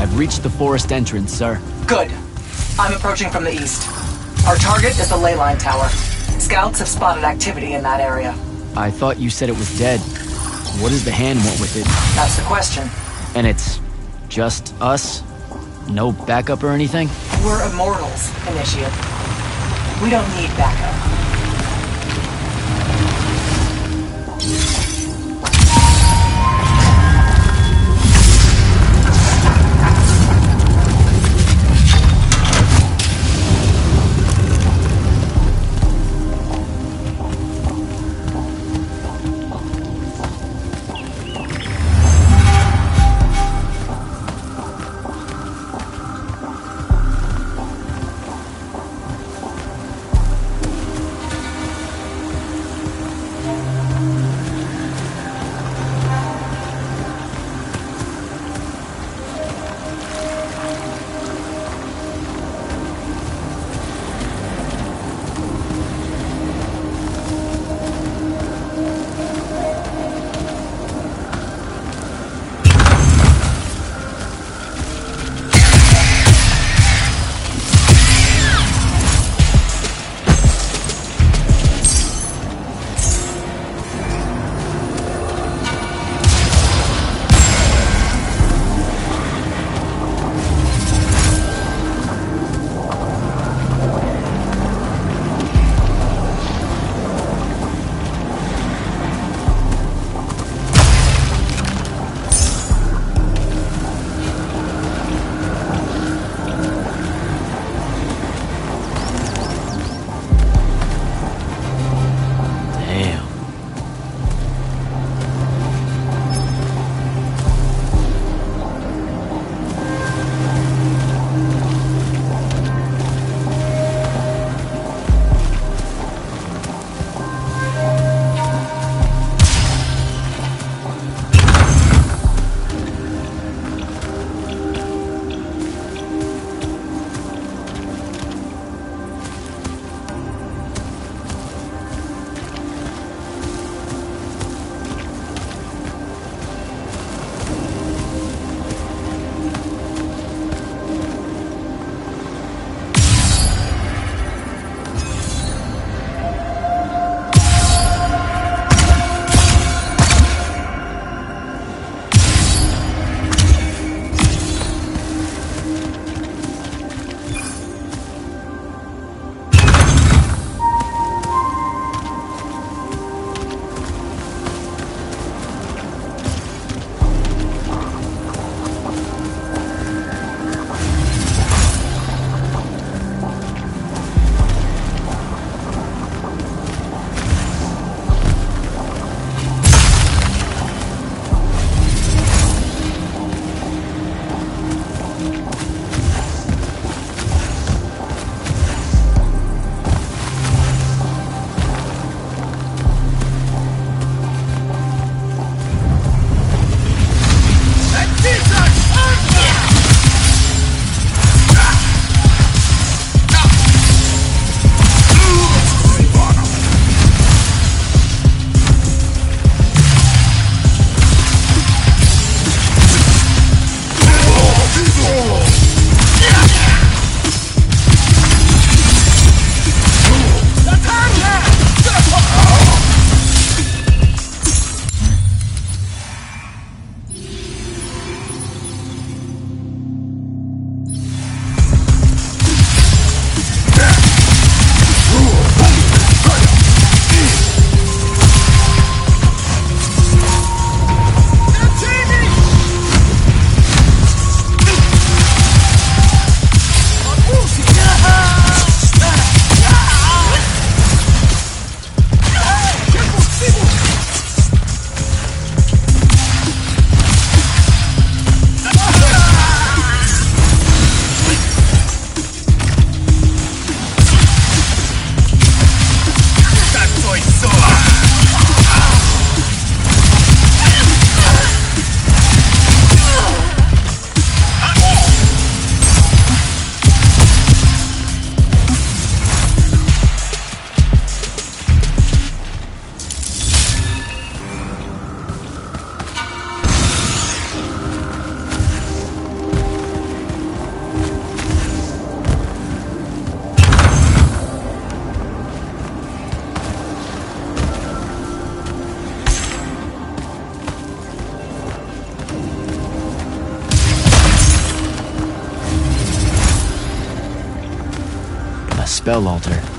I've reached the forest entrance, sir. Good. I'm approaching from the east. Our target is the ley line tower. Scouts have spotted activity in that area. I thought you said it was dead. What does the hand want with it? That's the question. And it's just us? No backup or anything? We're Immortals, Initiate. We don't need backup. spell altar.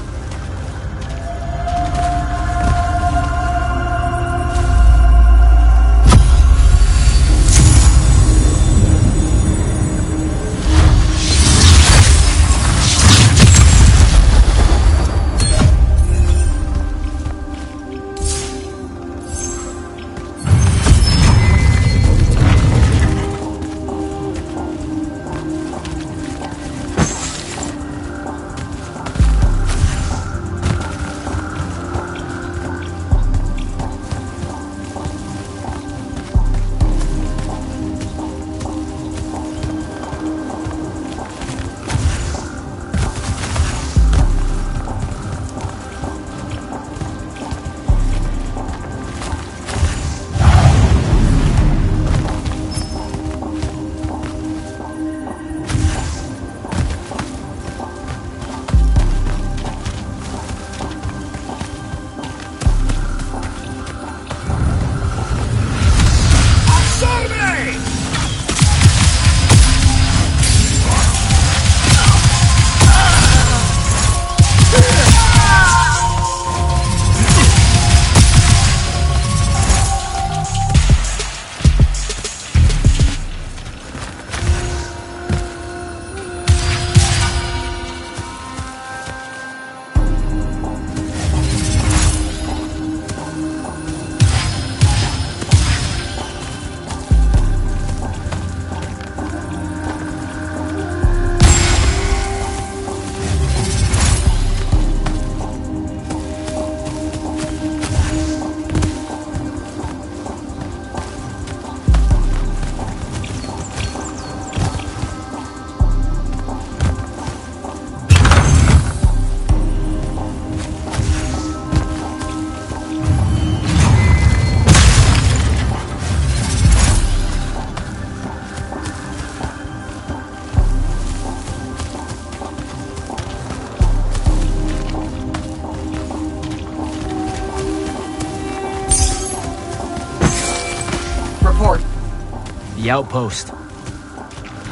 The outpost.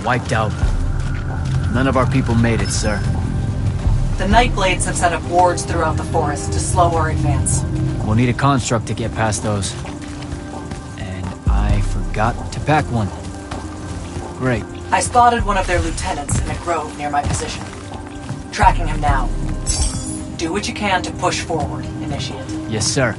Wiped out. None of our people made it, sir. The Nightblades have set up wards throughout the forest to slow our advance. We'll need a construct to get past those. And I forgot to pack one. Great. I spotted one of their lieutenants in a grove near my position. Tracking him now. Do what you can to push forward, Initiate. Yes, sir.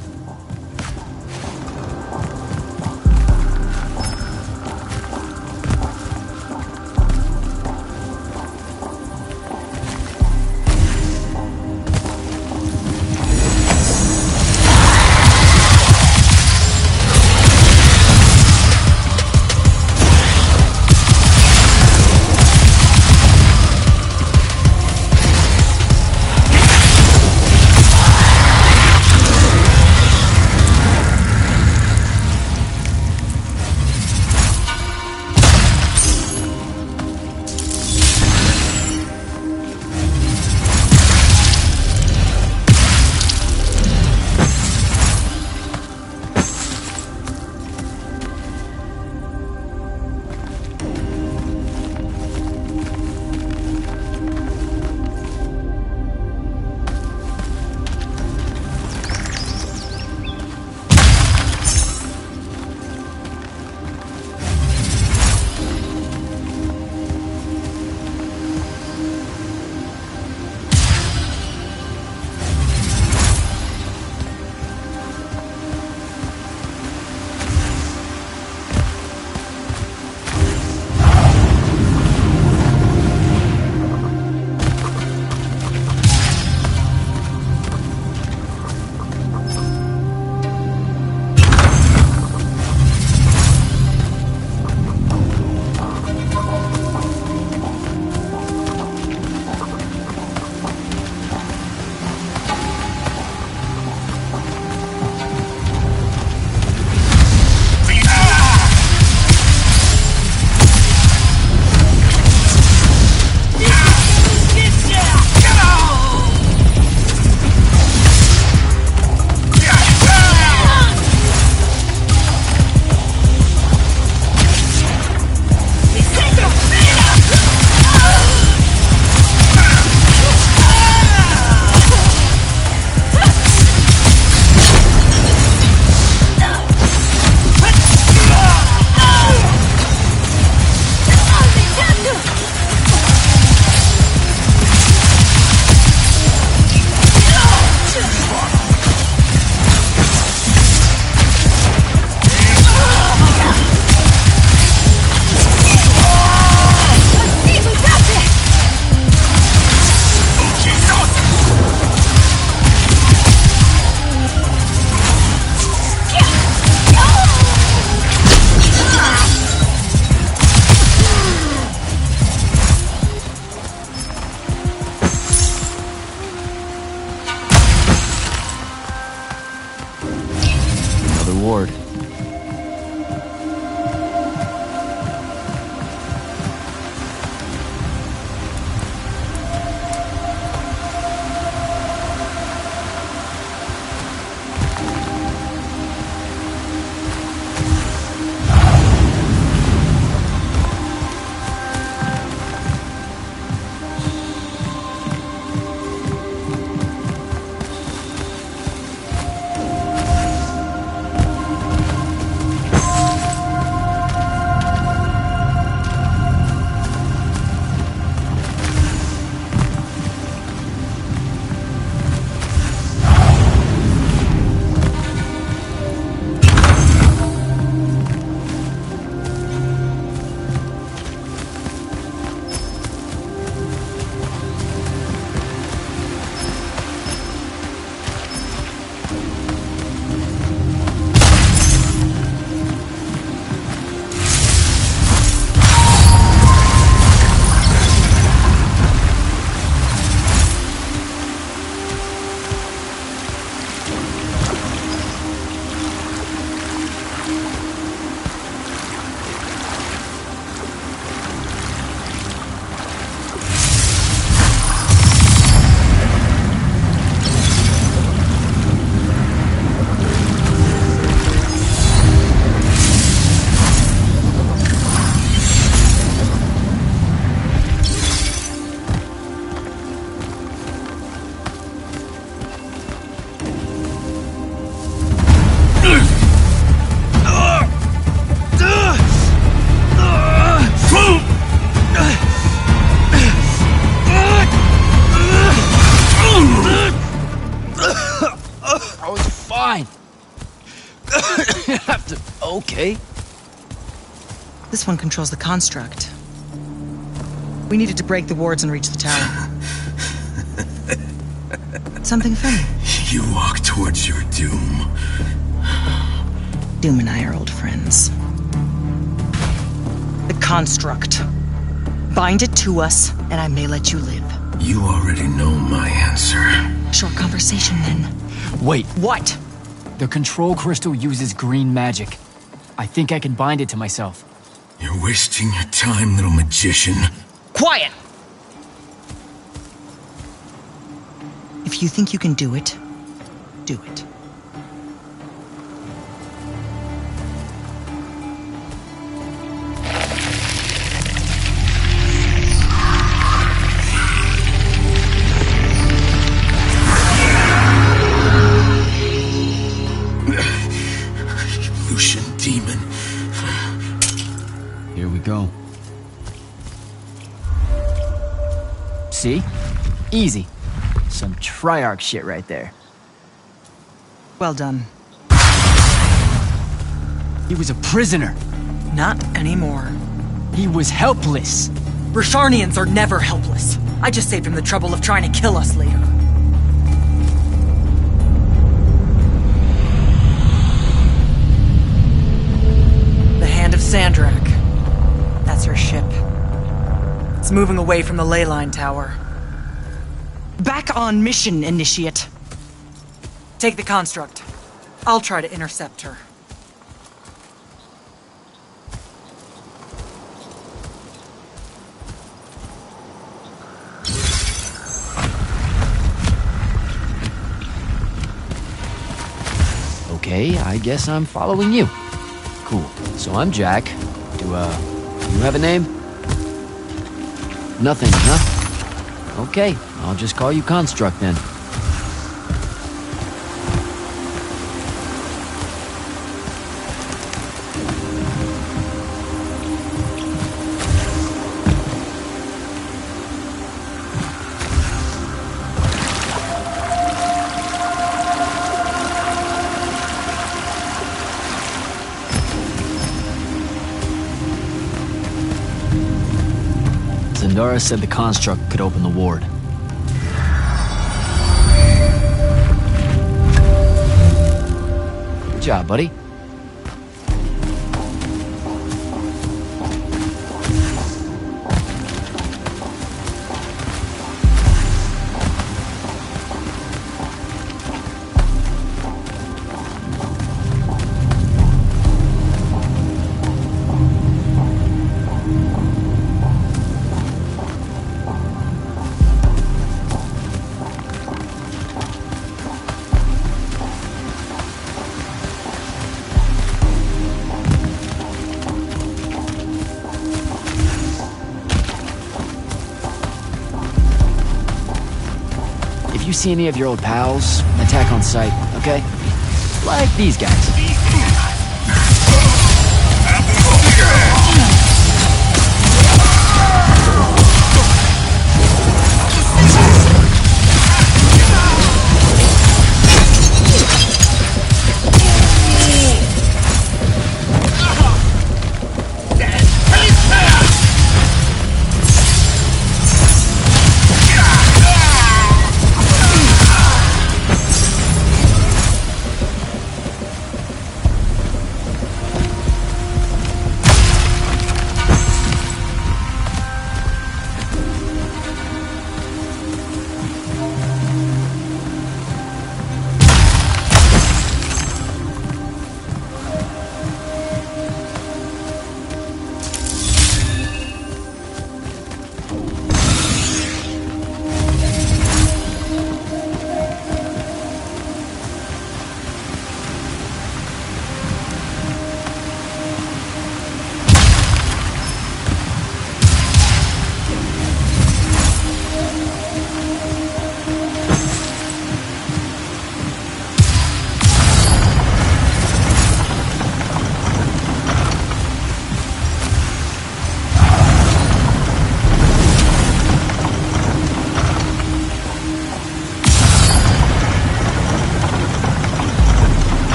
okay? This one controls the construct. We needed to break the wards and reach the tower. Something funny? You walk towards your doom. Doom and I are old friends. The construct. Bind it to us, and I may let you live. You already know my answer. Short conversation, then. Wait, What? the control crystal uses green magic. I think I can bind it to myself. You're wasting your time, little magician. Quiet! If you think you can do it, do it. Lucian demon. Here we go. See? Easy. Some Triarch shit right there. Well done. He was a prisoner. Not anymore. He was helpless. Rasharnians are never helpless. I just saved him the trouble of trying to kill us later. The Hand of Sandrakk. That's her ship. It's moving away from the ley line tower. Back on mission, Initiate. Take the construct. I'll try to intercept her. Okay, I guess I'm following you. Cool. So I'm Jak. Do you have a name? Nothing, huh? Okay, I'll just call you Construct then. Zendara said the construct could open the ward. Good job, buddy. If you see any of your old pals, attack on sight, okay? Like these guys.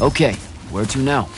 Okay, where to now?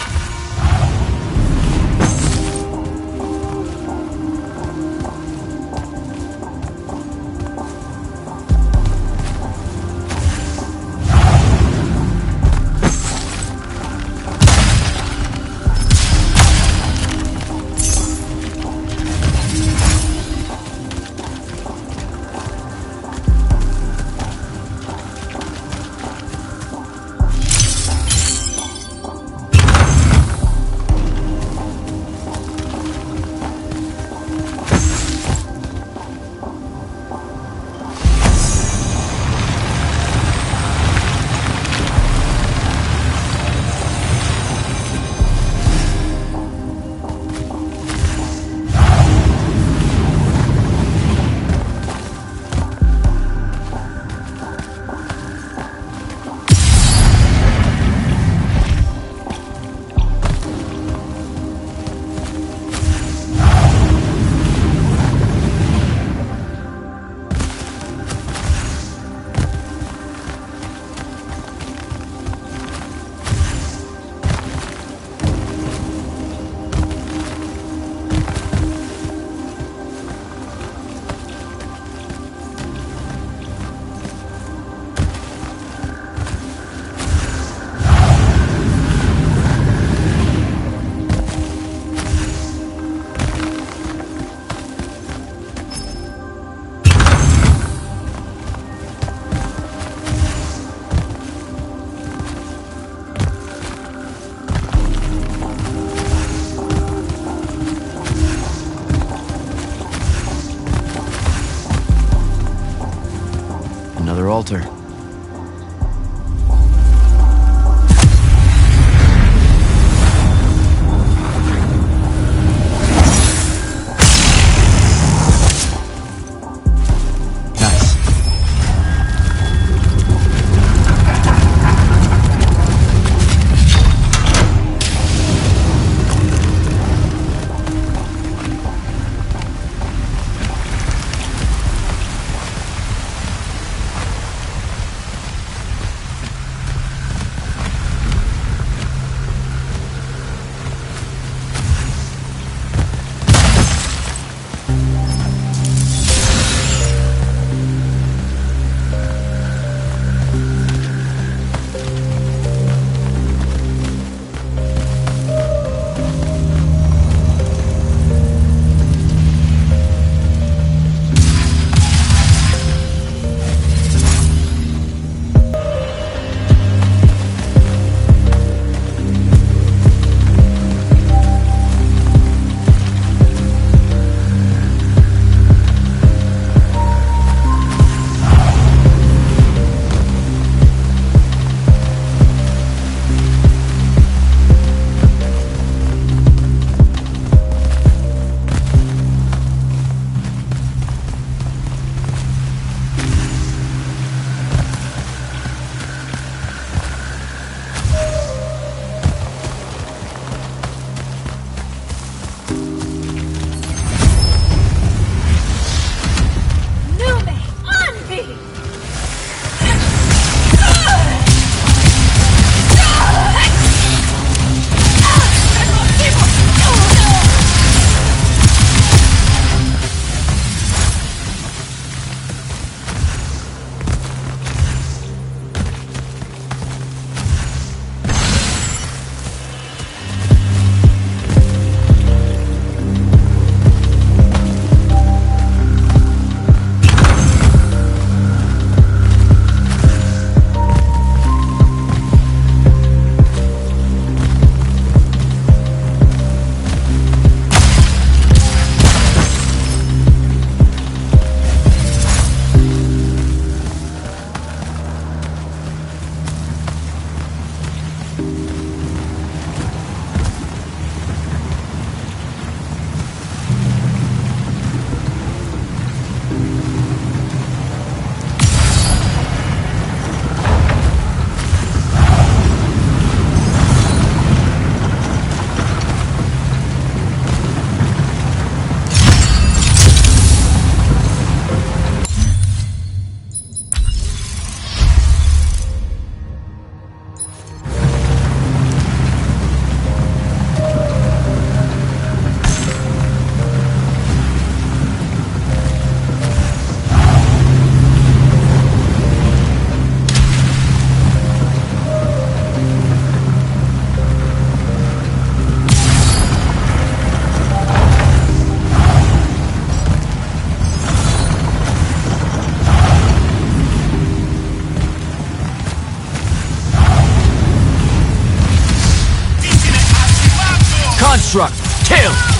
Construct! Kill!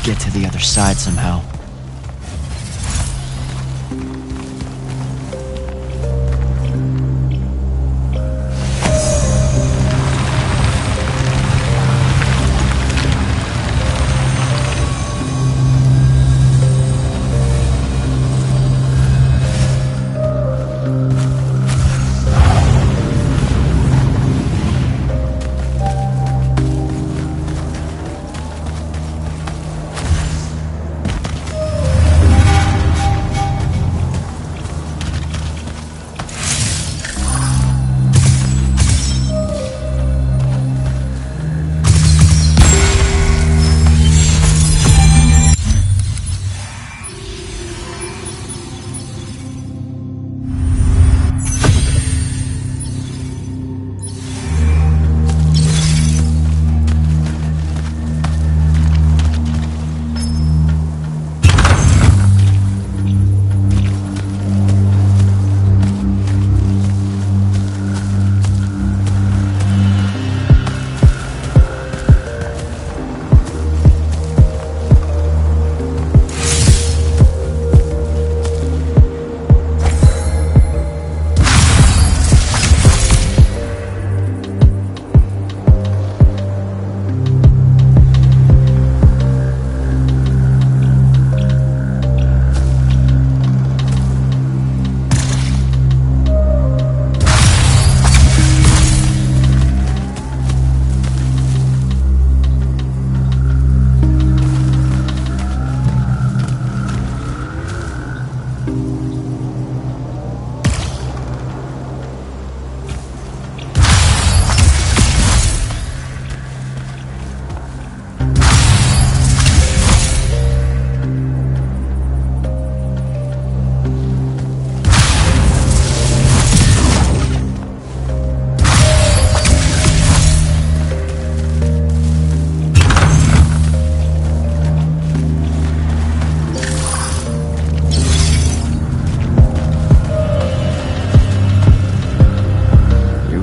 Get to the other side somehow.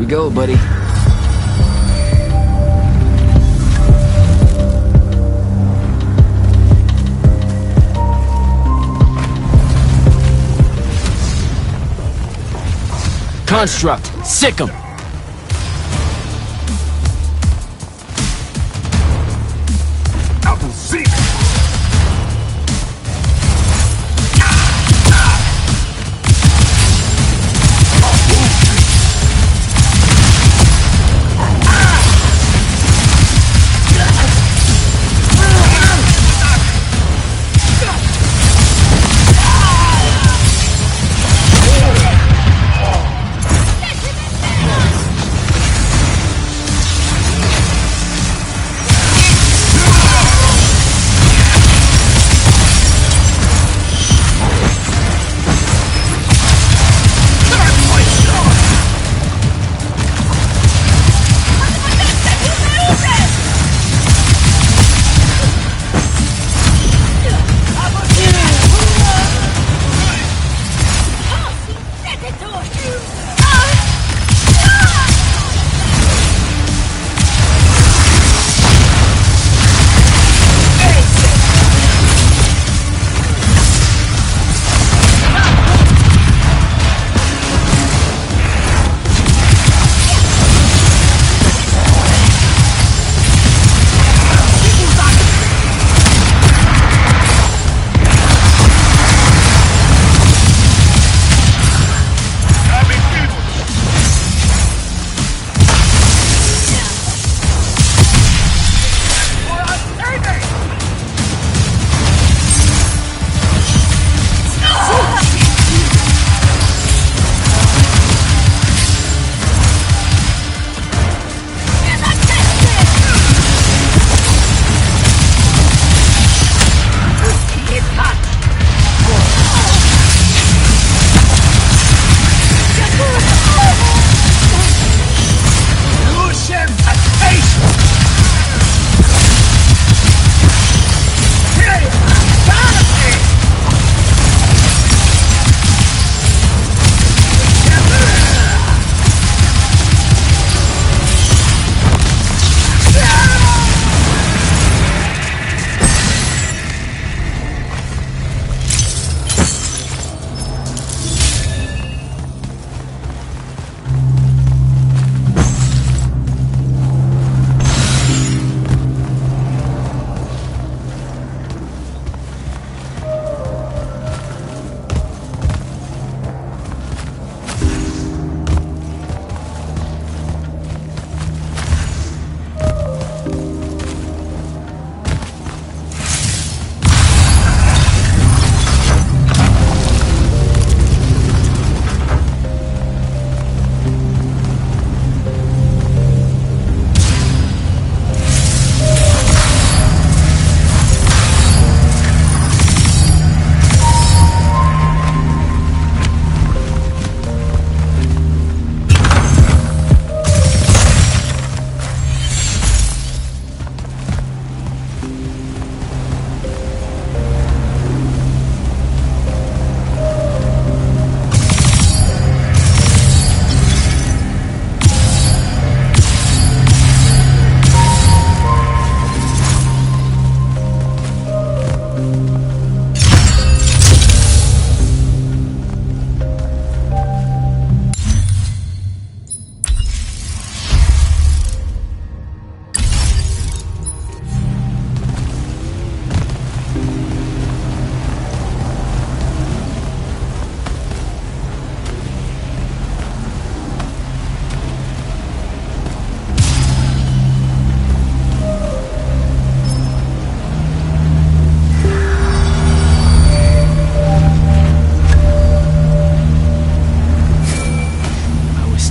go, buddy. Construct, sick 'em!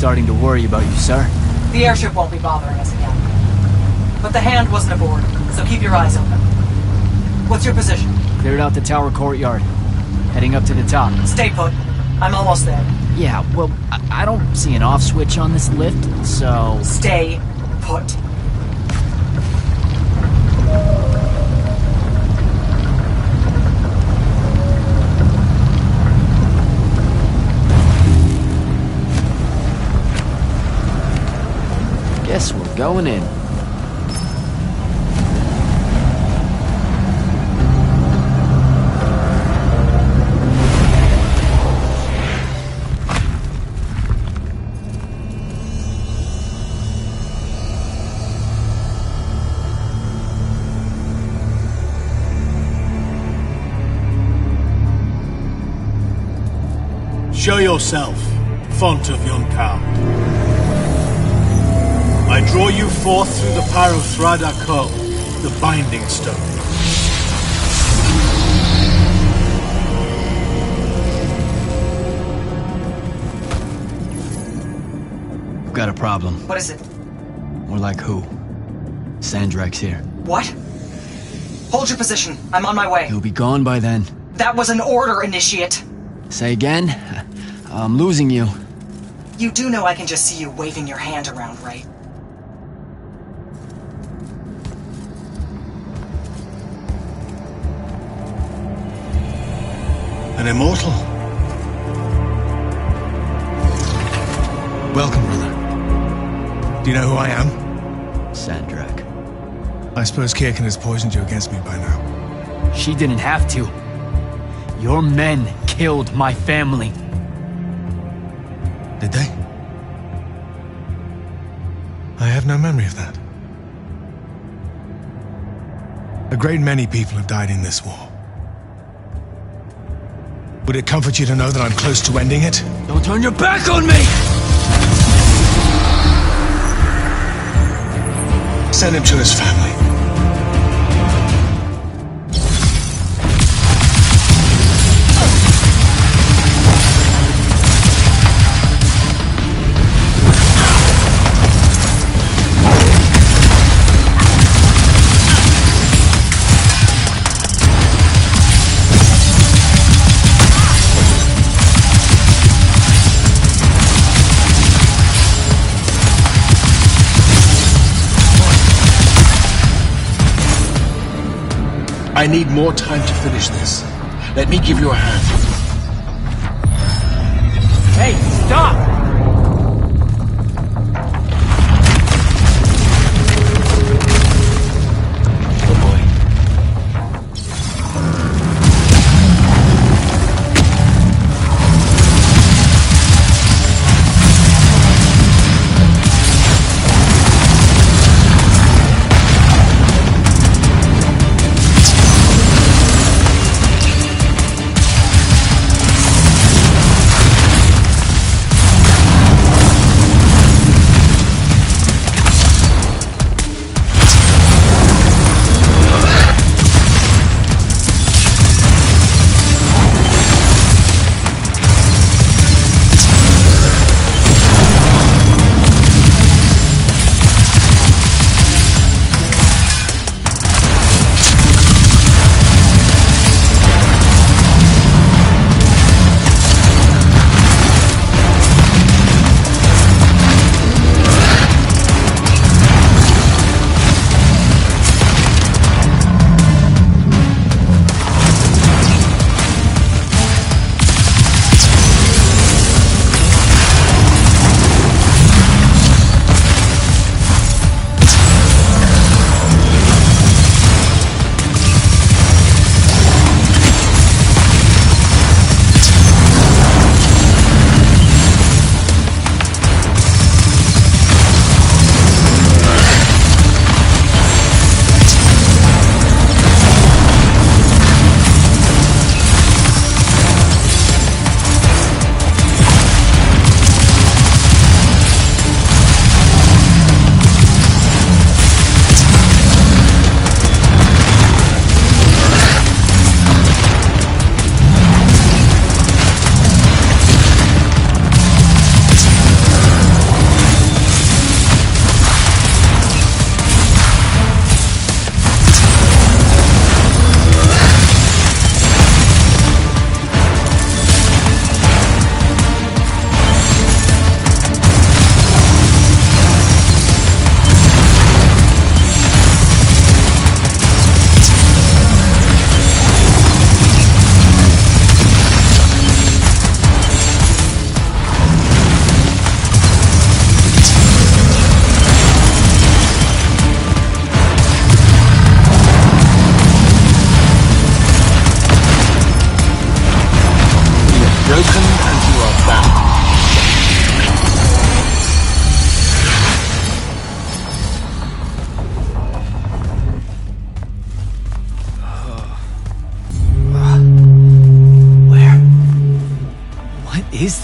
starting to worry about you, sir. The airship won't be bothering us again. But the hand wasn't aboard, so keep your eyes open. What's your position? Cleared out the tower courtyard. Heading up to the top. Stay put. I'm almost there. Yeah, well, I don't see an off switch on this lift, so... Stay put. Going in. Show yourself, font of yon cow. I draw you forth through the power of Sandrakk, the binding stone. We've got a problem. What is it? More like who? Sandrakk's here. What? Hold your position. I'm on my way. He'll be gone by then. That was an order, Initiate. Say again? I'm losing you. You do know I can just see you waving your hand around, right? An immortal? Welcome, brother. Do you know who I am? Sandrakk. I suppose Kirkin has poisoned you against me by now. She didn't have to. Your men killed my family. Did they? I have no memory of that. A great many people have died in this war. Would it comfort you to know that I'm close to ending it? Don't turn your back on me! Send him to his family. I need more time to finish this. Let me give you a hand. Hey, stop!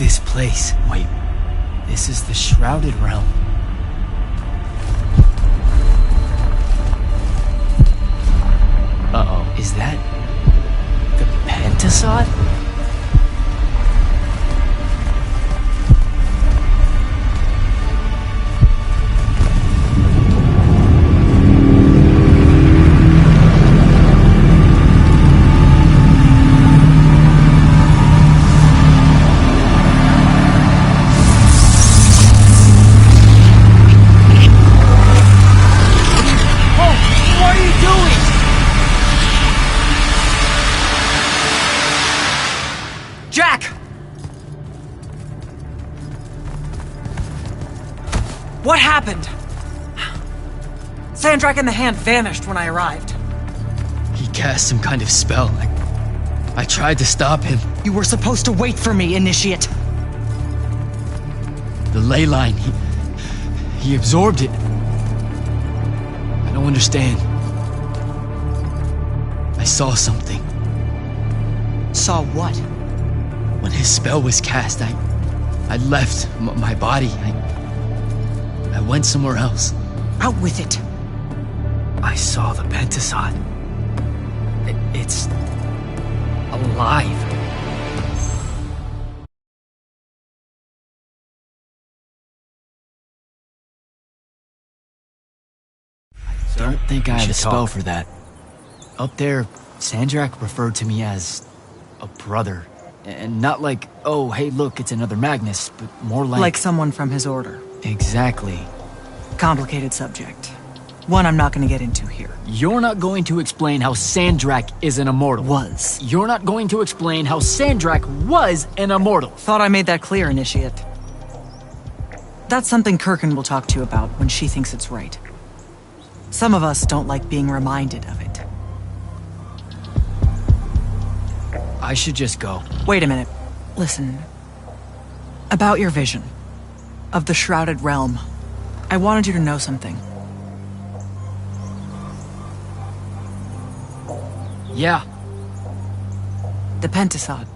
this place? Wait, this is the Shrouded Realm. Uh-oh, is that the Pentasod? Jak! What happened? Sandrakk and the Hand vanished when I arrived. He cast some kind of spell. I tried to stop him. You were supposed to wait for me, Initiate. The ley line, he absorbed it. I don't understand. I saw something. Saw what? When his spell was cast, I left my body. I went somewhere else. Out with it. I saw the Pentasod. It's alive. I don't think I have a spell for that. Up there, Sandrakk referred to me as a brother. And not like, oh, hey, look, it's another Magnus, but more like... Like someone from his order. Exactly. Complicated subject. One I'm not going to get into here. You're not going to explain how Sandrakk is an immortal. Was. You're not going to explain how Sandrakk was an immortal. Thought I made that clear, Initiate. That's something Kirkin will talk to you about when she thinks it's right. Some of us don't like being reminded of it. I should just go. Wait a minute. Listen. About your vision of the Shrouded Realm, I wanted you to know something. Yeah. The Pentasod.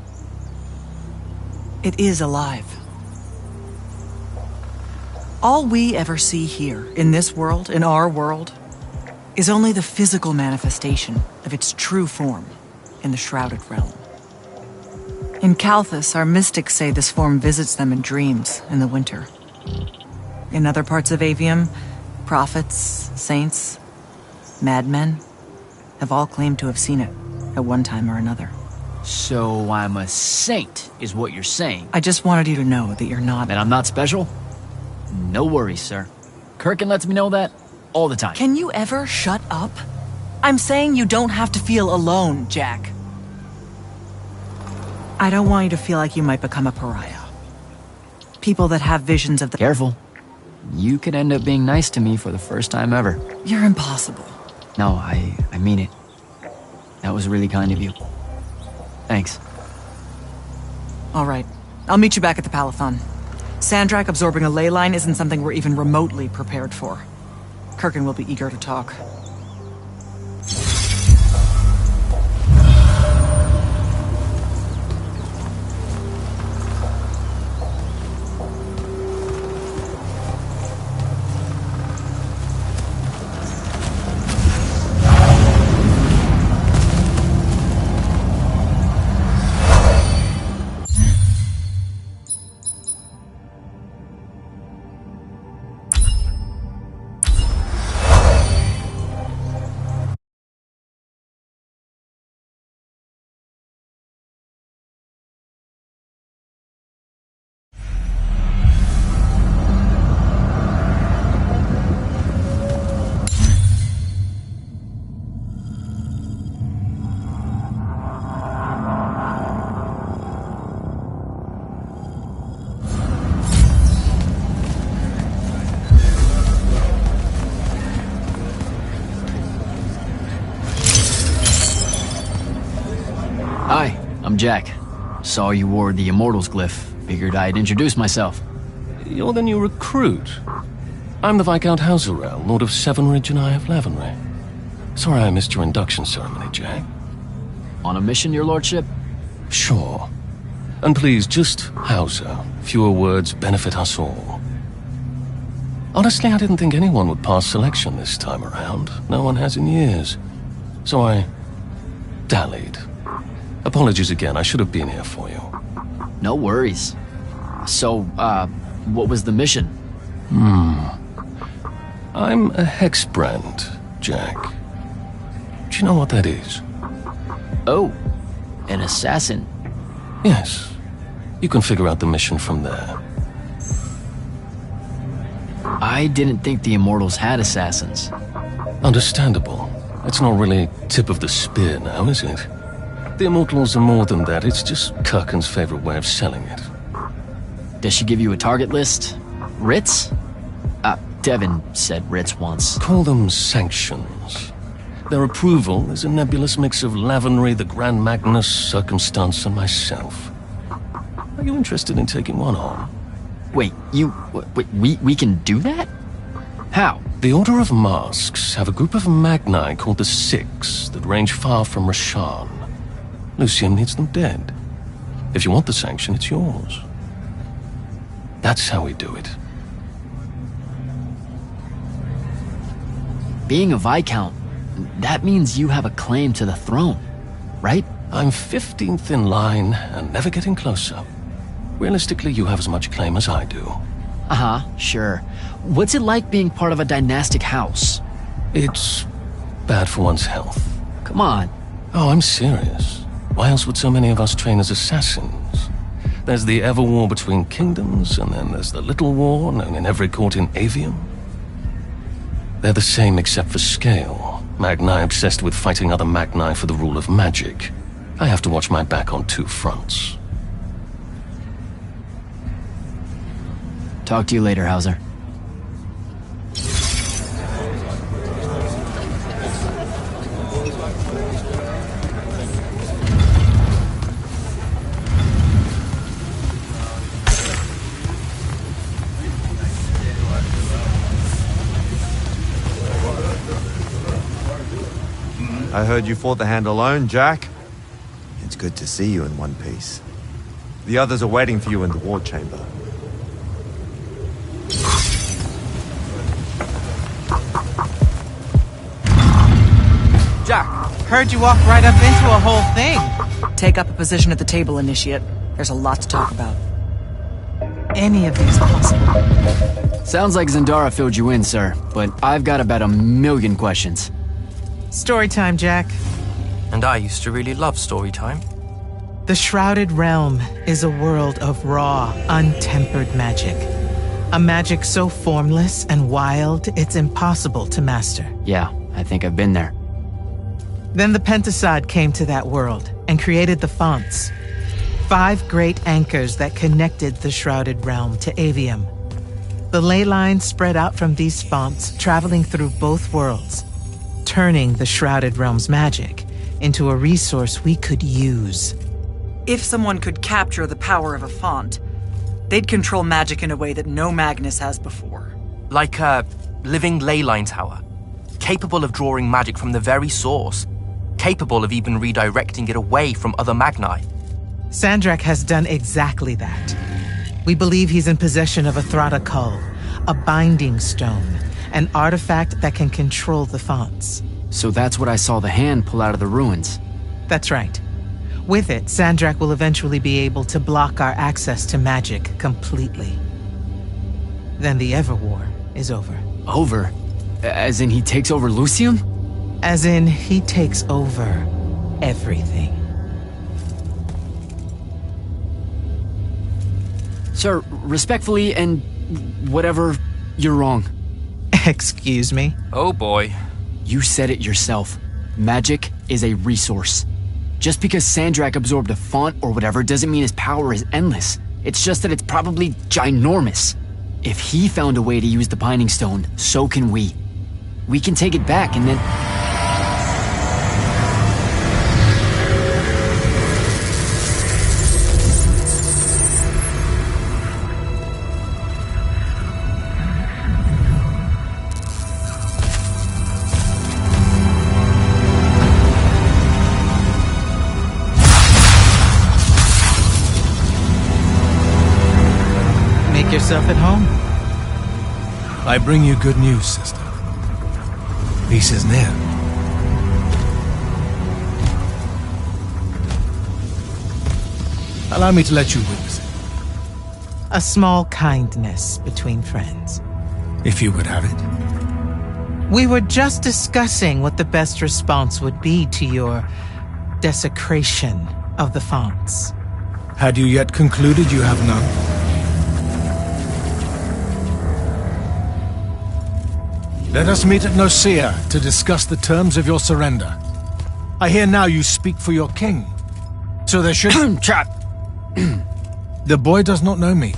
It is alive. All we ever see here, in this world, in our world, is only the physical manifestation of its true form in the Shrouded Realm. In Kalthus, our mystics say this form visits them in dreams in the winter. In other parts of Aveum, prophets, saints, madmen have all claimed to have seen it at one time or another. So I'm a saint, is what you're saying. I just wanted you to know that you're not... And I'm not special? No worries, sir. Kirkin lets me know that all the time. Can you ever shut up? I'm saying you don't have to feel alone, Jak. I don't want you to feel like you might become a pariah. People that have visions of the... Careful. You could end up being nice to me for the first time ever. You're impossible. No, I mean it. That was really kind of you. Thanks. All right. I'll meet you back at the Palathon. Sandrakk absorbing a ley line isn't something we're even remotely prepared for. Kirkin will be eager to talk. Hi, I'm Jak. Saw you wore the Immortals glyph. Figured I'd introduce myself. You're the new recruit. I'm the Viscount Hauserel, Lord of Sevenridge and Eye of Lavenry. Sorry I missed your induction ceremony, Jak. On a mission, your lordship? Sure. And please, just Hauser. Fewer words benefit us all. Honestly, I didn't think anyone would pass selection this time around. No one has in years. So I dallied. Apologies again, I should have been here for you. No worries. So, what was the mission? I'm a hexbrand, Jak. Do you know what that is? Oh, an assassin. Yes. You can figure out the mission from there. I didn't think the Immortals had assassins. Understandable. It's not really tip of the spear now, is it? The Immortals are more than that. It's just Kirkin's favorite way of selling it. Does she give you a target list? Writs? Devin said writs once. Call them sanctions. Their approval is a nebulous mix of Lavenry, the Grand Magnus, Circumstance, and myself. Are you interested in taking one on? Wait, we can do that? How? The Order of Masks have a group of Magni called the Six that range far from Rasharn. Lucium needs them dead. If you want the sanction, it's yours. That's how we do it. Being a Viscount, that means you have a claim to the throne, right? I'm 15th in line and never getting closer. Realistically, you have as much claim as I do. Uh-huh, sure. What's it like being part of a dynastic house? It's bad for one's health. Come on. Oh, I'm serious. Why else would so many of us train as assassins? There's the Everwar between kingdoms, and then there's the Little War known in every court in Aveum. They're the same except for scale. Magni obsessed with fighting other Magni for the rule of magic. I have to watch my back on two fronts. Talk to you later, Hauser. I heard you fought the hand alone, Jak. It's good to see you in one piece. The others are waiting for you in the war chamber. Jak, heard you walk right up into a whole thing. Take up a position at the table, Initiate. There's a lot to talk about. Any of these possible? Sounds like Zendara filled you in, sir, but I've got about 1,000,000 questions. Story time, Jak. And I used to really love story time. The Shrouded Realm is a world of raw, untempered magic. A magic so formless and wild, it's impossible to master. Yeah, I think I've been there. Then the Pentasod came to that world and created the fonts. 5 great anchors that connected the Shrouded Realm to Aveum. The ley lines spread out from these fonts, traveling through both worlds, turning the Shrouded Realm's magic into a resource we could use. If someone could capture the power of a font, they'd control magic in a way that no Magnus has before. Like a living leyline tower, capable of drawing magic from the very source, capable of even redirecting it away from other Magni. Sandrakk has done exactly that. We believe he's in possession of a Thrada Cull, a binding stone, an artifact that can control the fonts. So that's what I saw the hand pull out of the ruins. That's right. With it, Sandrakk will eventually be able to block our access to magic completely. Then the Everwar is over. Over? As in he takes over Lucium? As in, he takes over everything. Sir, respectfully and whatever, you're wrong. Excuse me? Oh boy. You said it yourself. Magic is a resource. Just because Sandrakk absorbed a font or whatever doesn't mean his power is endless. It's just that it's probably ginormous. If he found a way to use the Binding Stone, so can we. We can take it back and then... Make yourself at home. I bring you good news, sister. Peace is near. Allow me to let you witness it. A small kindness between friends. If you would have it. We were just discussing what the best response would be to your desecration of the fonts. Had you yet concluded you have none? Let us meet at Nicaea to discuss the terms of your surrender. I hear now you speak for your king. So there should... Trap! The boy does not know me.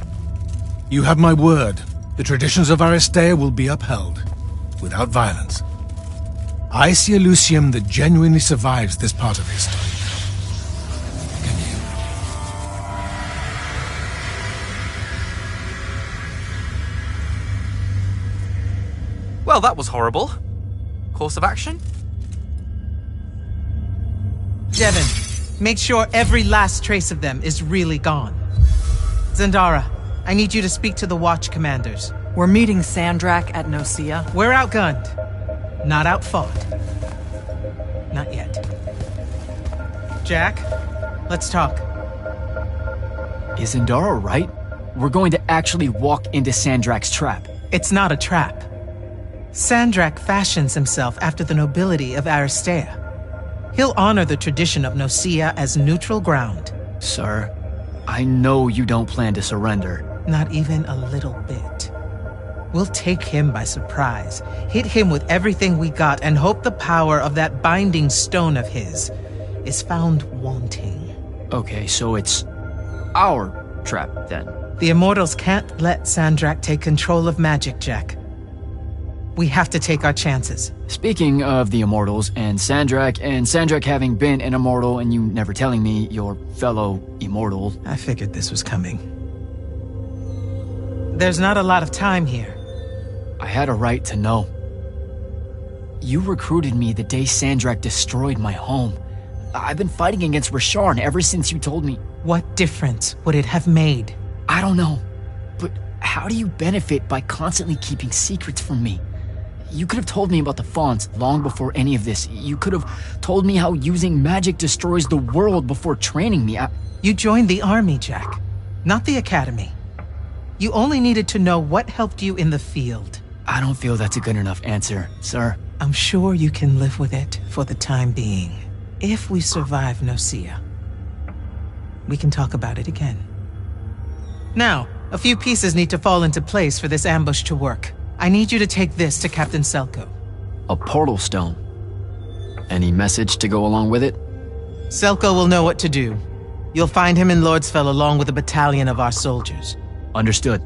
You have my word. The traditions of Aristea will be upheld, without violence. I see a Lucium that genuinely survives this part of history. Can you? Well, that was horrible. Course of action? Devin, make sure every last trace of them is really gone. Zendara, I need you to speak to the watch commanders. We're meeting Sandrakk at Nicaea. We're outgunned, not outfought. Not yet. Jak, let's talk. Is Zendara right? We're going to actually walk into Sandrakk's trap. It's not a trap. Sandrakk fashions himself after the nobility of Aristea. He'll honor the tradition of Nicaea as neutral ground. Sir, I know you don't plan to surrender. Not even a little bit. We'll take him by surprise, hit him with everything we got, and hope the power of that binding stone of his is found wanting. Okay, so it's our trap, then. The Immortals can't let Sandrakk take control of magic, Jak. We have to take our chances. Speaking of the Immortals and Sandrakk having been an Immortal and you never telling me your fellow Immortal... I figured this was coming. There's not a lot of time here. I had a right to know. You recruited me the day Sandrakk destroyed my home. I've been fighting against Rasharn ever since you told me. What difference would it have made? I don't know. But how do you benefit by constantly keeping secrets from me? You could have told me about the fonts long before any of this. You could have told me how using magic destroys the world before training me. You joined the army, Jak, not the academy. You only needed to know what helped you in the field. I don't feel that's a good enough answer, sir. I'm sure you can live with it for the time being. If we survive Nicaea, we can talk about it again. Now, a few pieces need to fall into place for this ambush to work. I need you to take this to Captain Selko. A portal stone. Any message to go along with it? Selko will know what to do. You'll find him in Lordsfell along with a battalion of our soldiers. Understood.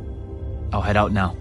I'll head out now.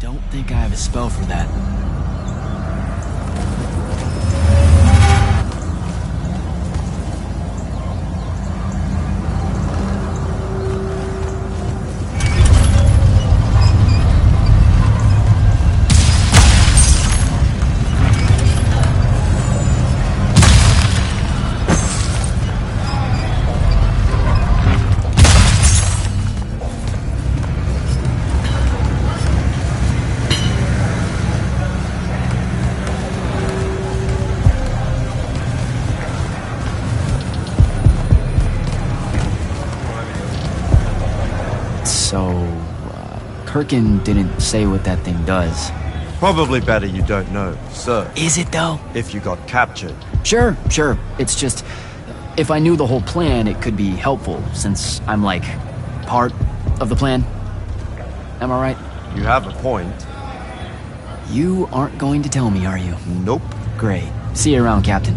Don't think I have a spell for that. Kirkin didn't say what that thing does. Probably better you don't know, sir. Is it though? If you got captured. Sure. It's just, if I knew the whole plan, it could be helpful, since I'm like, part of the plan. Am I right? You have a point. You aren't going to tell me, are you? Nope. Great. See you around, Captain.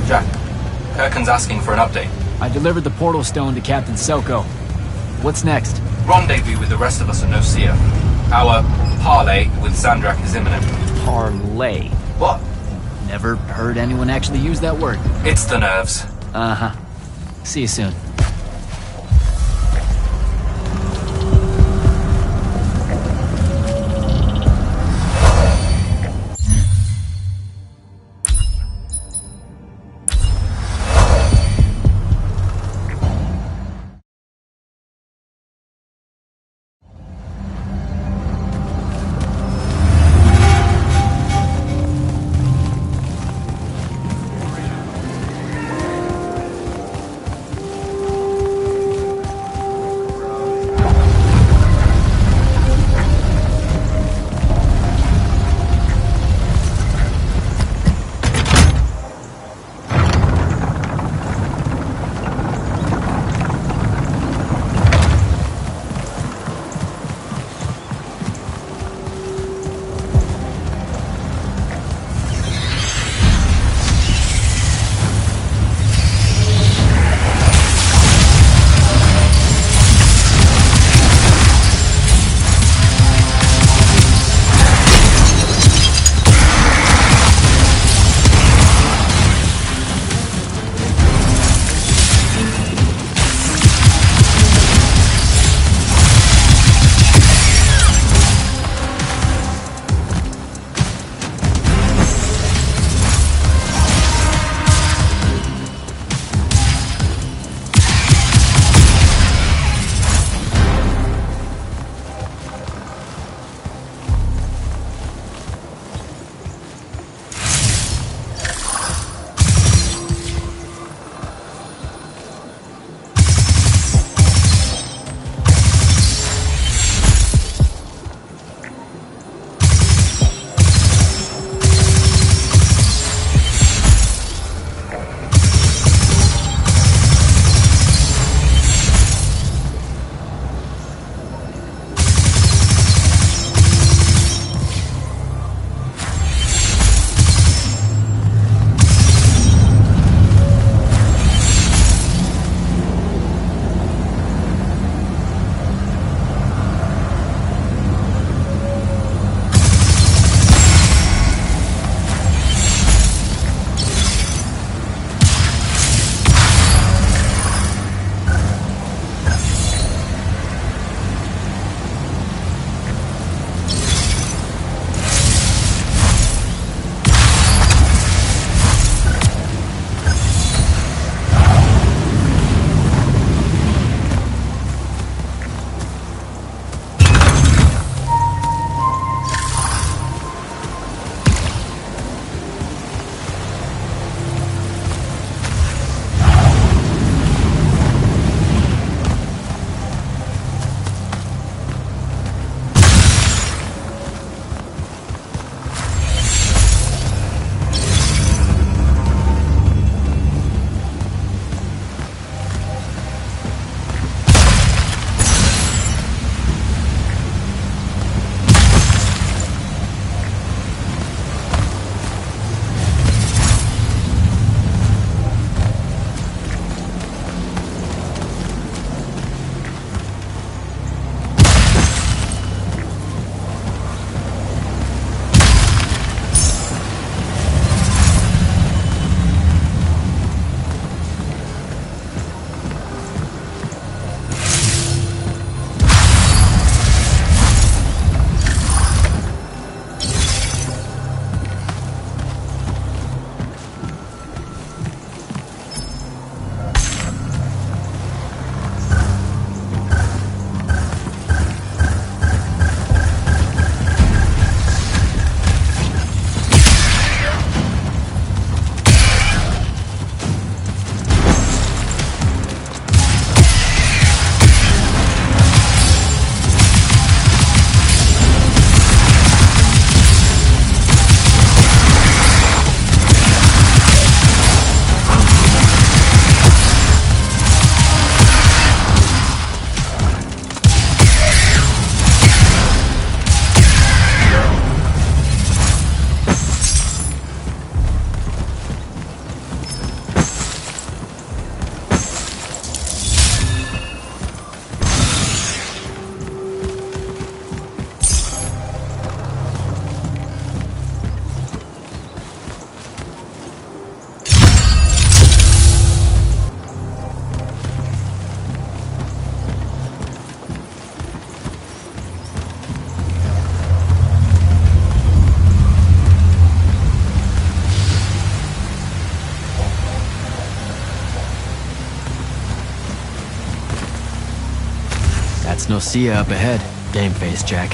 Jak, Kirkin's asking for an update. I delivered the portal stone to Captain Selko. What's next? Rendezvous with the rest of us at Nocia. Our parley with Sandrakk is imminent. Parlay. What? Never heard anyone actually use that word. It's the nerves. Uh-huh. See you soon. That's Nocia up ahead. Game face, Jak.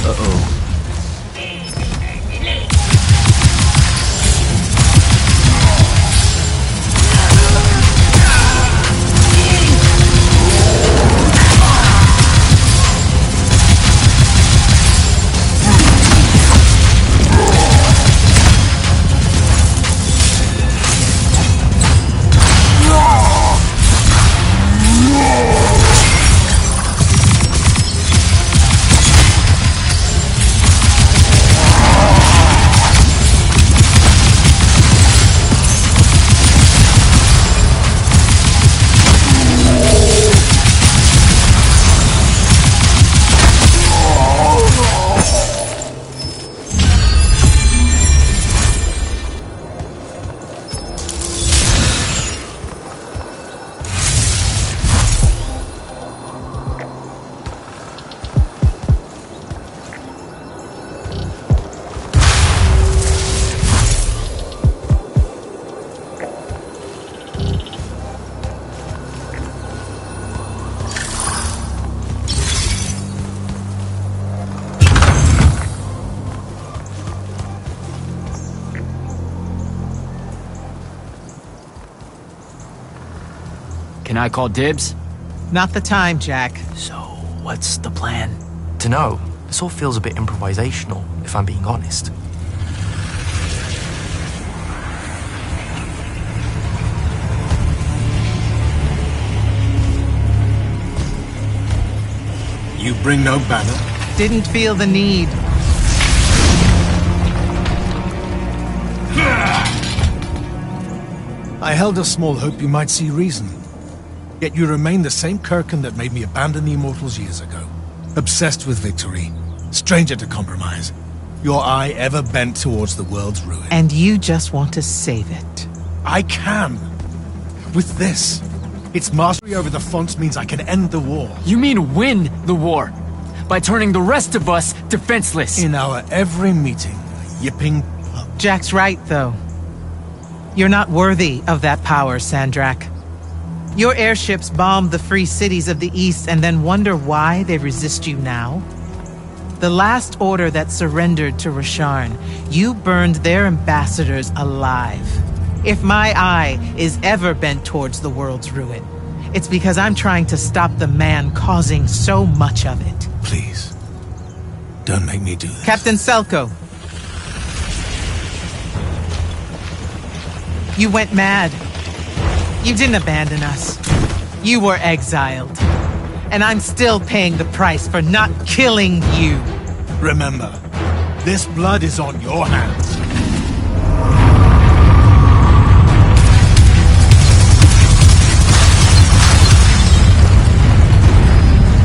Uh-oh. Can I call dibs? Not the time, Jak. So, what's the plan? Dunno. This all feels a bit improvisational, if I'm being honest. You bring no banner? Didn't feel the need. I held a small hope you might see reason. Yet you remain the same Kirkin that made me abandon the Immortals years ago. Obsessed with victory, stranger to compromise. Your eye ever bent towards the world's ruin. And you just want to save it. I can. With this. Its mastery over the fonts means I can end the war. You mean win the war? By turning the rest of us defenseless? In our every meeting, yipping pup. Jak's right, though. You're not worthy of that power, Sandrakk. Your airships bombed the free cities of the East and then wonder why they resist you now? The last order that surrendered to Rasharn, you burned their ambassadors alive. If my eye is ever bent towards the world's ruin, it's because I'm trying to stop the man causing so much of it. Please, don't make me do this. Captain Selko. You went mad. You didn't abandon us. You were exiled. And I'm still paying the price for not killing you. Remember, this blood is on your hands.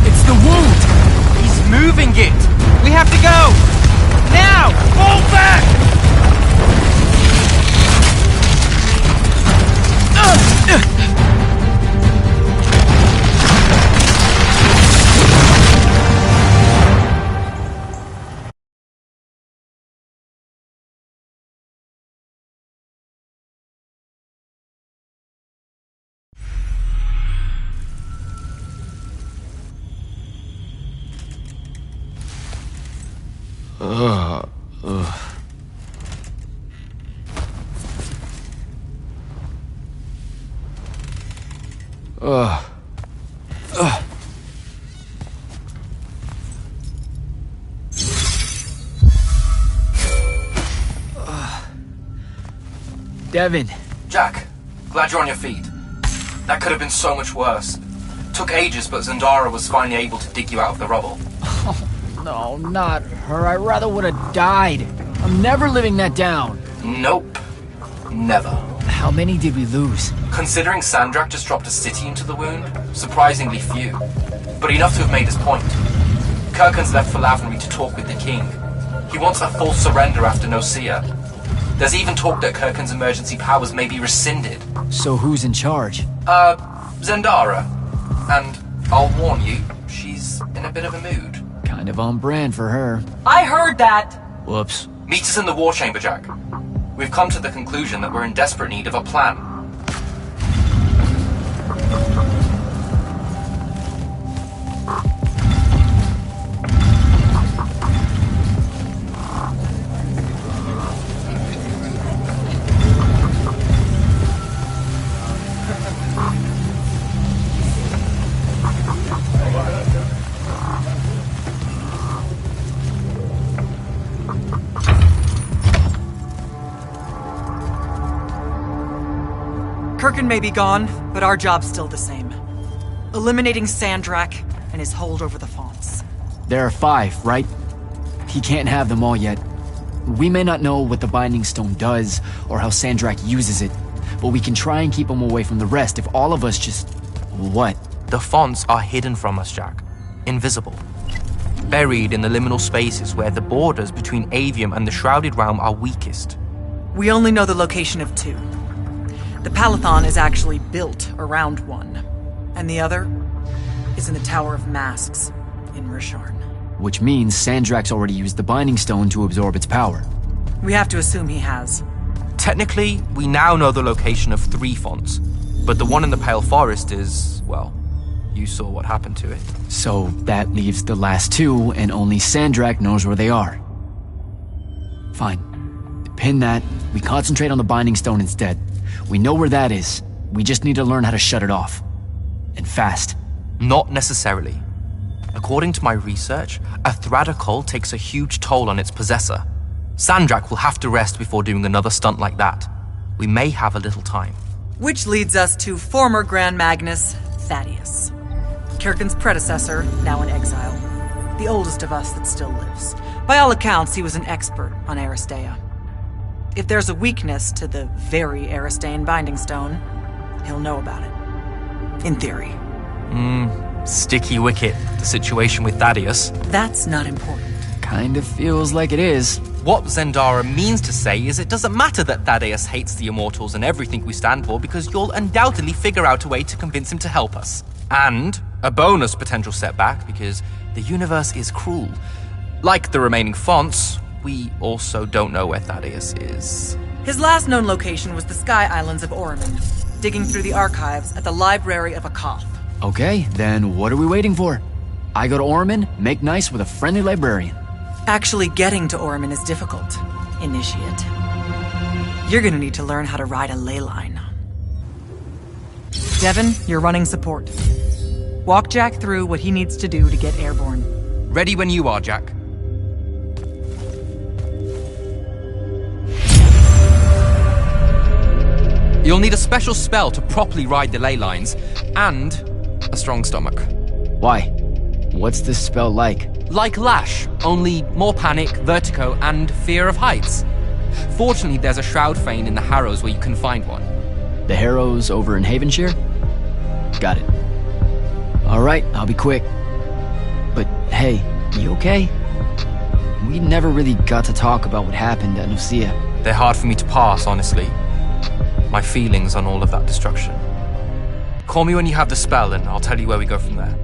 It's the wound! He's moving it! We have to go! Now! Fall back! Devin. Jak, glad you're on your feet. That could have been so much worse. Took ages, but Zendara was finally able to dig you out of the rubble. Oh, no, not her. I rather would have died. I'm never living that down. Nope. Never. How many did we lose? Considering Sandrakk just dropped a city into the wound, surprisingly few. But enough to have made his point. Kirkin's left for Lavenry to talk with the king. He wants a full surrender after Nocia. There's even talk that Kirkin's emergency powers may be rescinded. So who's in charge? Zendara. And I'll warn you, she's in a bit of a mood. Kind of on brand for her. I heard that! Whoops. Meet us in the war chamber, Jak. We've come to the conclusion that we're in desperate need of a plan. Kirkin may be gone, but our job's still the same. Eliminating Sandrakk and his hold over the fonts. There are 5, right? He can't have them all yet. We may not know what the Binding Stone does, or how Sandrakk uses it, but we can try and keep him away from the rest if all of us just... What? The fonts are hidden from us, Jak. Invisible. Buried in the liminal spaces where the borders between Aveum and the Shrouded Realm are weakest. We only know the location of 2. The Palathon is actually built around one, and the other is in the Tower of Masks in Rasharn. Which means Sandrakk's already used the Binding Stone to absorb its power. We have to assume he has. Technically, we now know the location of 3 fonts, but the one in the Pale Forest is, well, you saw what happened to it. So that leaves the last 2, and only Sandrakk knows where they are. Fine. Pin that, we concentrate on the Binding Stone instead. We know where that is. We just need to learn how to shut it off. And fast. Not necessarily. According to my research, a Thradakol takes a huge toll on its possessor. Sandrakk will have to rest before doing another stunt like that. We may have a little time. Which leads us to former Grand Magnus, Thaddeus. Kirkin's predecessor, now in exile. The oldest of us that still lives. By all accounts, he was an expert on Aristea. If there's a weakness to the very Aristean Binding Stone, he'll know about it. In theory. Sticky wicket, the situation with Thaddeus. That's not important. Kind of feels like it is. What Zendara means to say is it doesn't matter that Thaddeus hates the Immortals and everything we stand for, because you'll undoubtedly figure out a way to convince him to help us. And a bonus potential setback, because the universe is cruel. Like the remaining fonts, we also don't know where Thaddeus is. His last known location was the Sky Islands of Oromon, digging through the archives at the Library of Akoth. Okay, then what are we waiting for? I go to Oromon, make nice with a friendly librarian. Actually getting to Oromon is difficult, Initiate. You're gonna need to learn how to ride a ley line. Devon, you're running support. Walk Jak through what he needs to do to get airborne. Ready when you are, Jak. You'll need a special spell to properly ride the ley lines, and a strong stomach. Why? What's this spell like? Like Lash, only more panic, vertigo, and fear of heights. Fortunately, there's a Shroud Fane in the Harrows where you can find one. The Harrows over in Havenshire? Got it. Alright, I'll be quick. But hey, you okay? We never really got to talk about what happened at Lucia. They're hard for me to pass, honestly. My feelings on all of that destruction. Call me when you have the spell and I'll tell you where we go from there.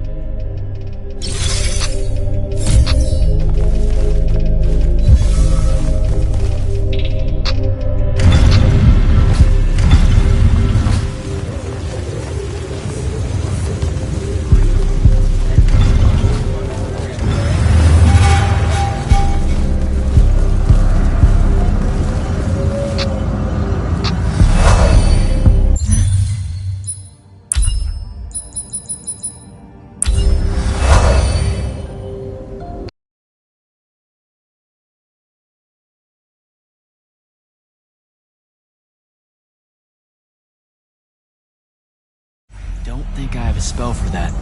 Don't think I have a spell for that.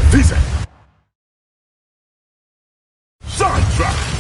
Visit! Sandrakk!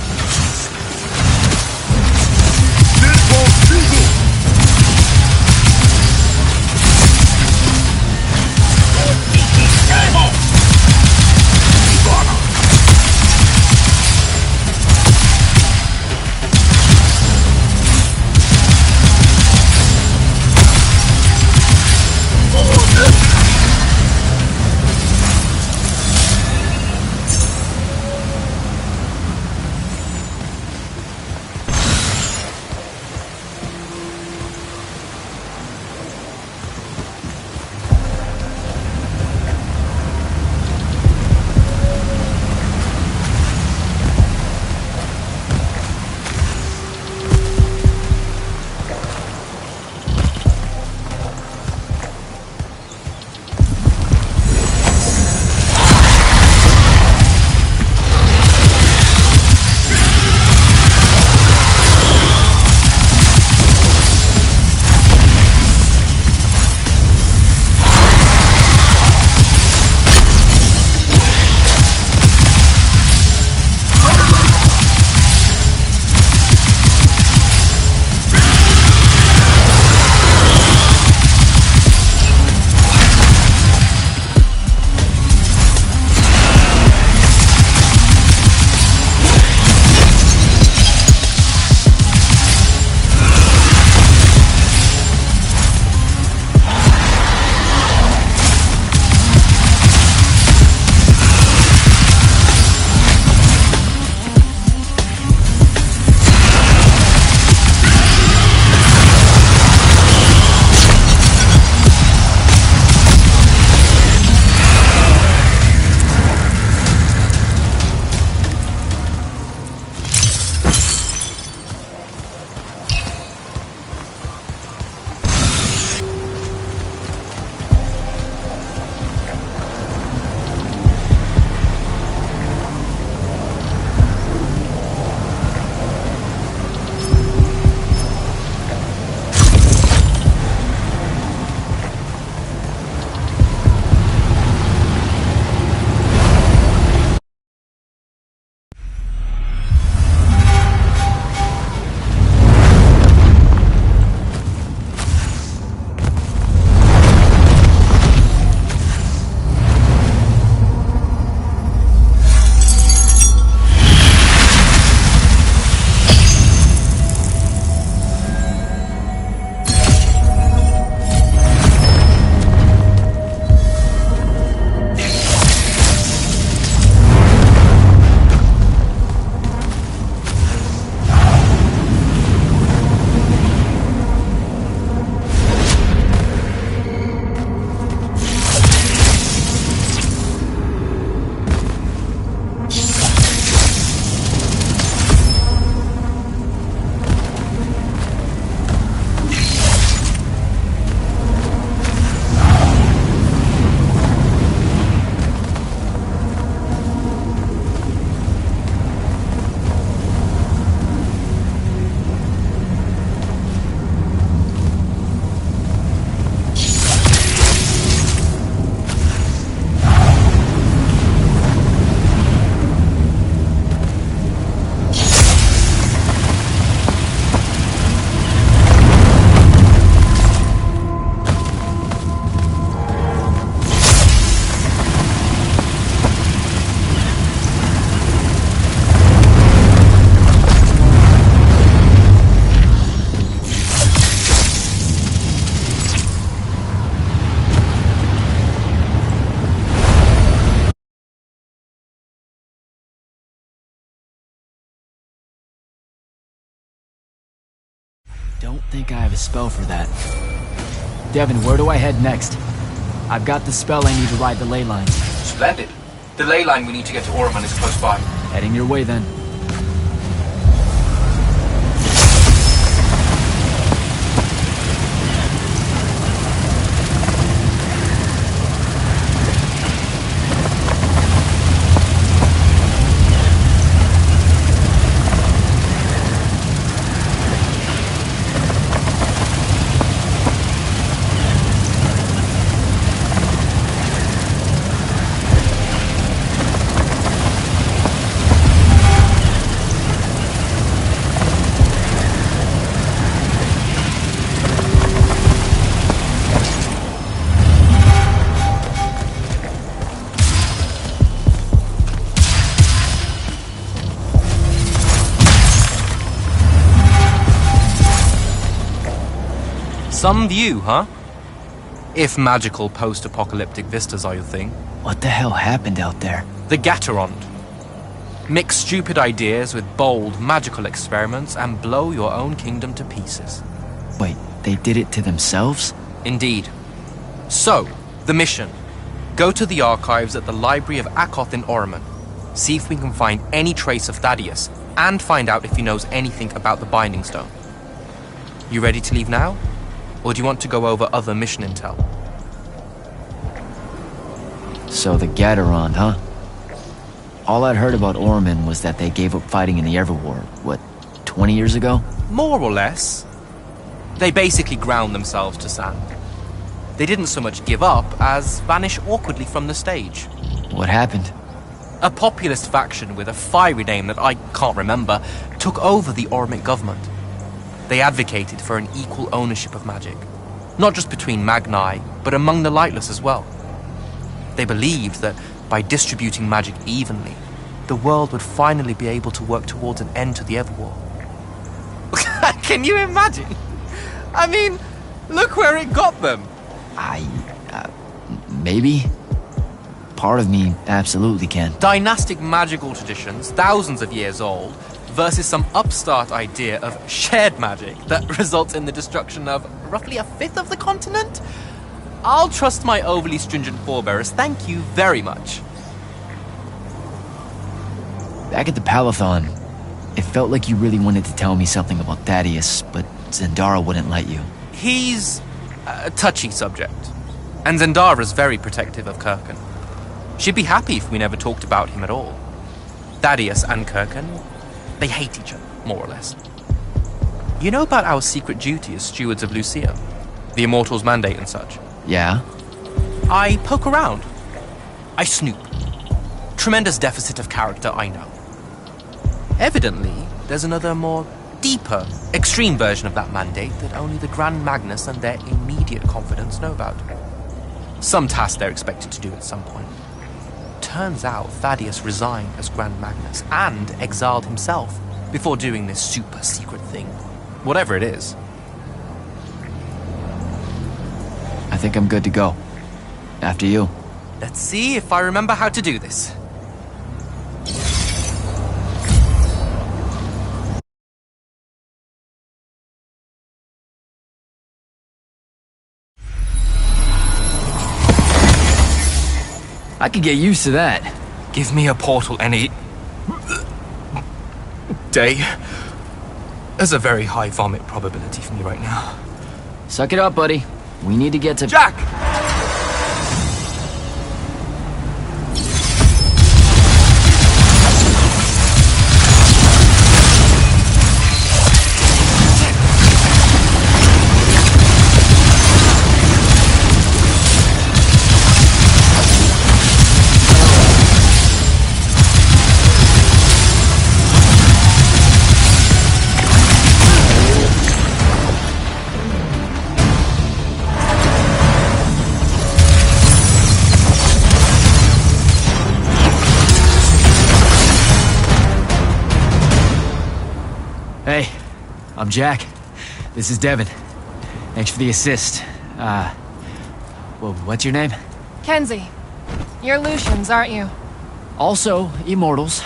think I have a spell for that. Devin, where do I head next? I've got the spell I need to ride the ley lines. Splendid. The ley line we need to get to Orman is close by. Heading your way then. Some view, huh? If magical post-apocalyptic vistas are your thing. What the hell happened out there? The Gatterond. Mix stupid ideas with bold, magical experiments and blow your own kingdom to pieces. Wait, they did it to themselves? Indeed. So, the mission. Go to the archives at the Library of Akoth in Orman. See if we can find any trace of Thaddeus, and find out if he knows anything about the Binding Stone. You ready to leave now? Or do you want to go over other mission intel? So the Gatterond, huh? All I'd heard about Orman was that they gave up fighting in the Everwar, what, 20 years ago? More or less. They basically ground themselves to sand. They didn't so much give up as vanish awkwardly from the stage. What happened? A populist faction with a fiery name that I can't remember took over the Ormic government. They advocated for an equal ownership of magic, not just between Magni, but among the lightless as well. They believed that by distributing magic evenly, the world would finally be able to work towards an end to the Everwar. Can you imagine? I mean, look where it got them. Maybe? Part of me absolutely can. Dynastic magical traditions, thousands of years old, versus some upstart idea of shared magic that results in the destruction of roughly a fifth of the continent? I'll trust my overly stringent forebears, thank you very much. Back at the Palathon, it felt like you really wanted to tell me something about Thaddeus, but Zendara wouldn't let you. He's a touchy subject, and Zendara's very protective of Kirkan. She'd be happy if we never talked about him at all. Thaddeus and Kirkan, they hate each other, more or less. You know about our secret duty as stewards of Lucium? The Immortals' mandate and such? Yeah? I poke around. I snoop. Tremendous deficit of character, I know. Evidently, there's another more deeper, extreme version of that mandate that only the Grand Magnus and their immediate confidants know about. Some task they're expected to do at some point. Turns out Thaddeus resigned as Grand Magnus and exiled himself before doing this super secret thing. Whatever it is. I think I'm good to go. After you. Let's see if I remember how to do this. I could get used to that. Give me a portal any day. There's a very high vomit probability for me right now. Suck it up, buddy. We need to get to... Jak! Hey, I'm Jak. This is Devin. Thanks for the assist. Well, what's your name? Kenzie. You're Lucians, aren't you? Also, Immortals.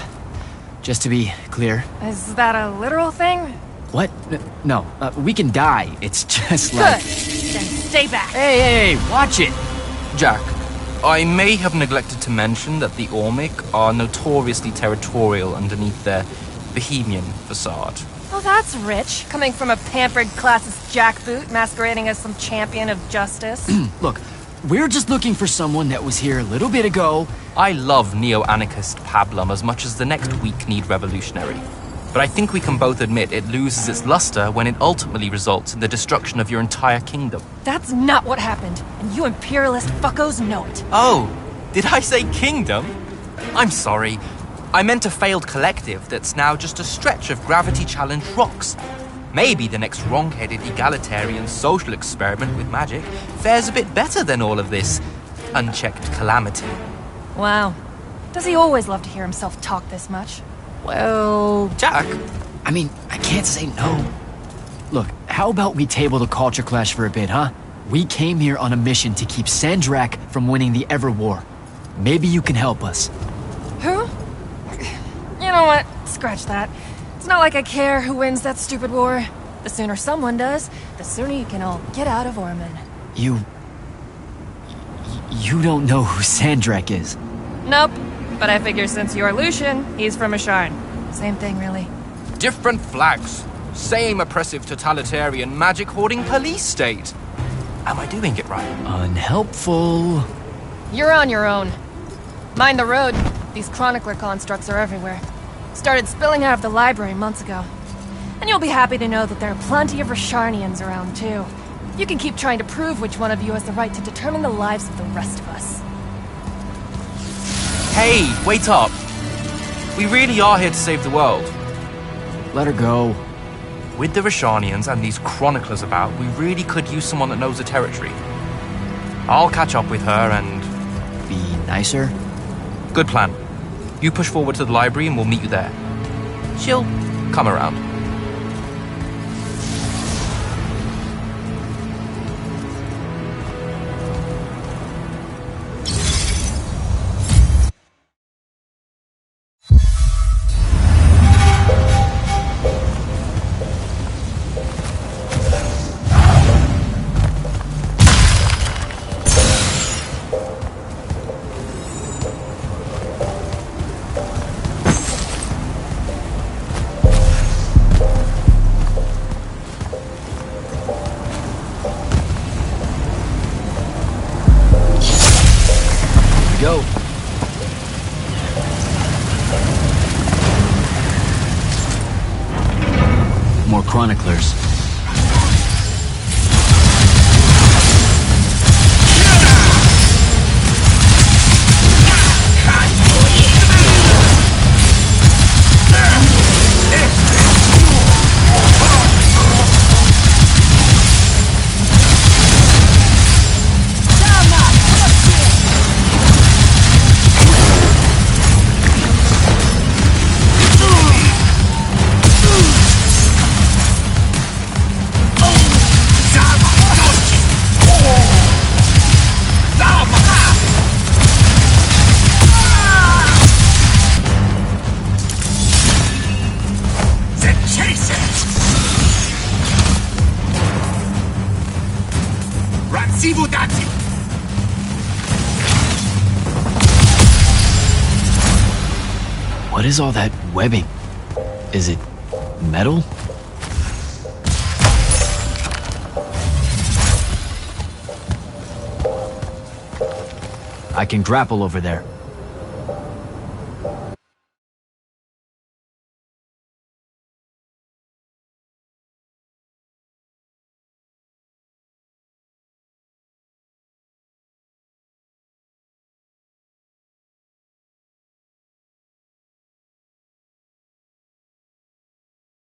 Just to be clear. Is that a literal thing? What? No, we can die. It's just like... Good. Then stay back. Hey, watch it! Jak, I may have neglected to mention that the Ormic are notoriously territorial underneath their bohemian facade. Oh, that's rich. Coming from a pampered classist jackboot masquerading as some champion of justice. Look, we're just looking for someone that was here a little bit ago. I love neo-anarchist pablum as much as the next weak-kneed revolutionary. But I think we can both admit it loses its luster when it ultimately results in the destruction of your entire kingdom. That's not what happened, and you imperialist fuckos know it. Oh, did I say kingdom? I'm sorry. I meant a failed collective that's now just a stretch of gravity-challenged rocks. Maybe the next wrong-headed egalitarian social experiment with magic fares a bit better than all of this unchecked calamity. Wow. Does he always love to hear himself talk this much? Well, Jak. I mean, I can't say no. Look, how about we table the culture clash for a bit, huh? We came here on a mission to keep Sandrakk from winning the Ever War. Maybe you can help us. Who? You know what? Scratch that. It's not like I care who wins that stupid war. The sooner someone does, the sooner you can all get out of Orman. You don't know who Sandrakk is? Nope. But I figure since you're Lucian, he's from Rasharn. Same thing, really. Different flags. Same oppressive totalitarian magic-hoarding police state. Am I doing it right? Unhelpful. You're on your own. Mind the road. These chronicler constructs are everywhere. Started spilling out of the library months ago. And you'll be happy to know that there are plenty of Rasharnians around, too. You can keep trying to prove which one of you has the right to determine the lives of the rest of us. Hey, wait up. We really are here to save the world. Let her go. With the Rasharnians and these chroniclers about, we really could use someone that knows the territory. I'll catch up with her and... Be nicer? Good plan. You push forward to the library and we'll meet you there. She'll come around. Go. More chroniclers. What is all that webbing? Is it metal? I can grapple over there.